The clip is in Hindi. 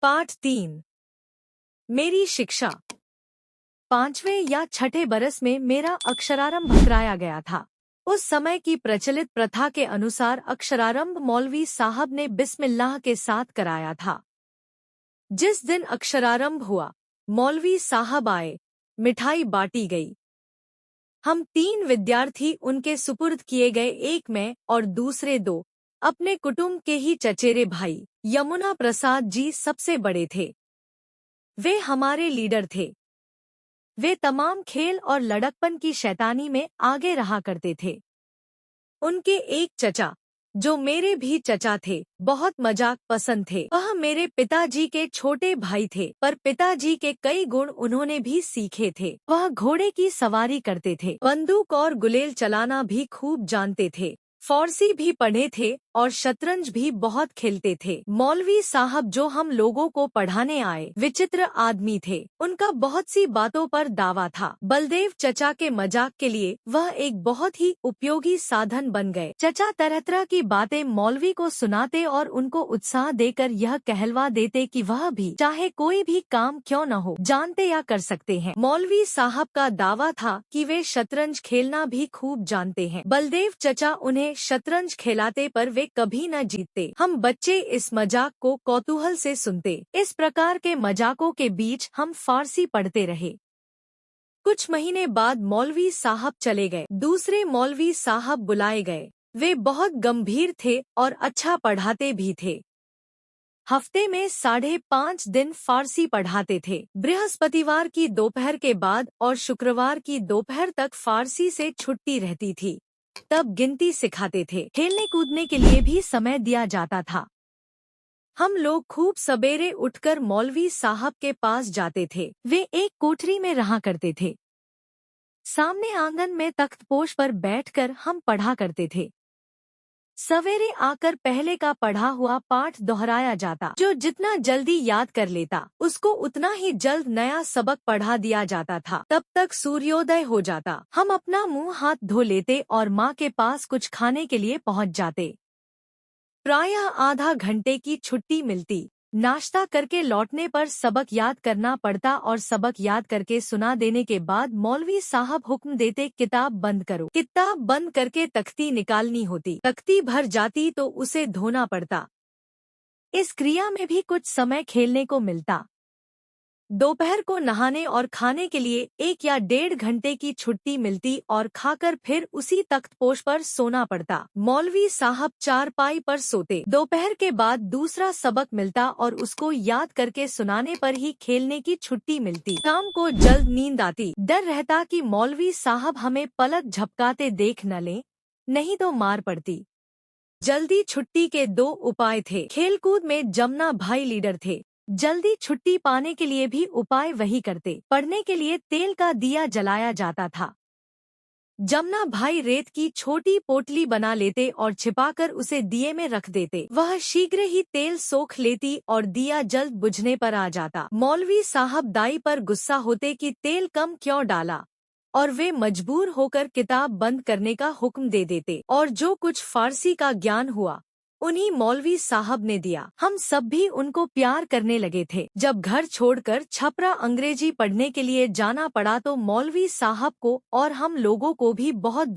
पाठ 3। मेरी शिक्षा। 5वें या छठे बरस में मेरा अक्षरारंभ कराया गया था। उस समय की प्रचलित प्रथा के अनुसार अक्षरारंभ मौलवी साहब ने बिस्मिल्लाह के साथ कराया था। जिस दिन अक्षरारंभ हुआ, मौलवी साहब आए, मिठाई बांटी गई। हम 3 विद्यार्थी उनके सुपुर्द किए गए, एक मैं और दूसरे 2 अपने कुटुंब के ही चचेरे भाई। यमुना प्रसाद जी सबसे बड़े थे। वे हमारे लीडर थे। वे तमाम खेल और लड़कपन की शैतानी में आगे रहा करते थे। उनके एक चचा, जो मेरे भी चचा थे, बहुत मजाक पसंद थे। वह मेरे पिताजी के छोटे भाई थे, पर पिताजी के कई गुण उन्होंने भी सीखे थे। वह घोड़े की सवारी करते थे, बंदूक और गुलेल चलाना भी खूब जानते थे, फारसी भी पढ़े थे और शतरंज भी बहुत खेलते थे। मौलवी साहब जो हम लोगों को पढ़ाने आए, विचित्र आदमी थे। उनका बहुत सी बातों पर दावा था। बलदेव चचा के मजाक के लिए वह एक बहुत ही उपयोगी साधन बन गए। चचा तरह तरह की बातें मौलवी को सुनाते और उनको उत्साह देकर यह कहलवा देते कि वह भी चाहे कोई भी काम क्यों न हो, जानते या कर सकते हैं। मौलवी साहब का दावा था कि वे शतरंज खेलना भी खूब जानते हैं। बलदेव चचा उन्हें शतरंज खिलाते पर वे कभी न जीतते। हम बच्चे इस मजाक को कौतूहल से सुनते। इस प्रकार के मजाकों के बीच हम फारसी पढ़ते रहे। कुछ महीने बाद मौलवी साहब चले गए। दूसरे मौलवी साहब बुलाए गए। वे बहुत गंभीर थे और अच्छा पढ़ाते भी थे। हफ्ते में 5.5 दिन फारसी पढ़ाते थे। बृहस्पतिवार की दोपहर के बाद और शुक्रवार की दोपहर तक फारसी से छुट्टी रहती थी। तब गिनती सिखाते थे। खेलने कूदने के लिए भी समय दिया जाता था। हम लोग खूब सवेरे उठकर मौलवी साहब के पास जाते थे। वे एक कोठरी में रहा करते थे। सामने आंगन में तख्तपोश पर बैठकर हम पढ़ा करते थे। सवेरे आकर पहले का पढ़ा हुआ पाठ दोहराया जाता। जो जितना जल्दी याद कर लेता, उसको उतना ही जल्द नया सबक पढ़ा दिया जाता था। तब तक सूर्योदय हो जाता। हम अपना मुंह हाथ धो लेते और माँ के पास कुछ खाने के लिए पहुँच जाते। प्रायः आधा घंटे की छुट्टी मिलती। नाश्ता करके लौटने पर सबक याद करना पड़ता और सबक याद करके सुना देने के बाद मौलवी साहब हुक्म देते, किताब बंद करो। किताब बंद करके तख्ती निकालनी होती। तख्ती भर जाती तो उसे धोना पड़ता। इस क्रिया में भी कुछ समय खेलने को मिलता। दोपहर को नहाने और खाने के लिए 1 या 1.5 घंटे की छुट्टी मिलती और खाकर फिर उसी तख्तपोश पर सोना पड़ता। मौलवी साहब चारपाई पर सोते। दोपहर के बाद दूसरा सबक मिलता और उसको याद करके सुनाने पर ही खेलने की छुट्टी मिलती। शाम को जल्द नींद आती। डर रहता कि मौलवी साहब हमें पलक झपकाते देख न लें, नहीं तो मार पड़ती। जल्दी छुट्टी के 2 उपाय थे। खेलकूद में जमुना भाई लीडर थे। जल्दी छुट्टी पाने के लिए भी उपाय वही करते। पढ़ने के लिए तेल का दिया जलाया जाता था। जमुना भाई रेत की छोटी पोटली बना लेते और छिपाकर उसे दिए में रख देते। वह शीघ्र ही तेल सोख लेती और दिया जल्द बुझने पर आ जाता। मौलवी साहब दाई पर गुस्सा होते कि तेल कम क्यों डाला, और वे मजबूर होकर किताब बंद करने का हुक्म दे देते। और जो कुछ फारसी का ज्ञान हुआ, उन्हीं मौलवी साहब ने दिया। हम सब भी उनको प्यार करने लगे थे। जब घर छोड़कर छपरा अंग्रेजी पढ़ने के लिए जाना पड़ा तो मौलवी साहब को और हम लोगों को भी बहुत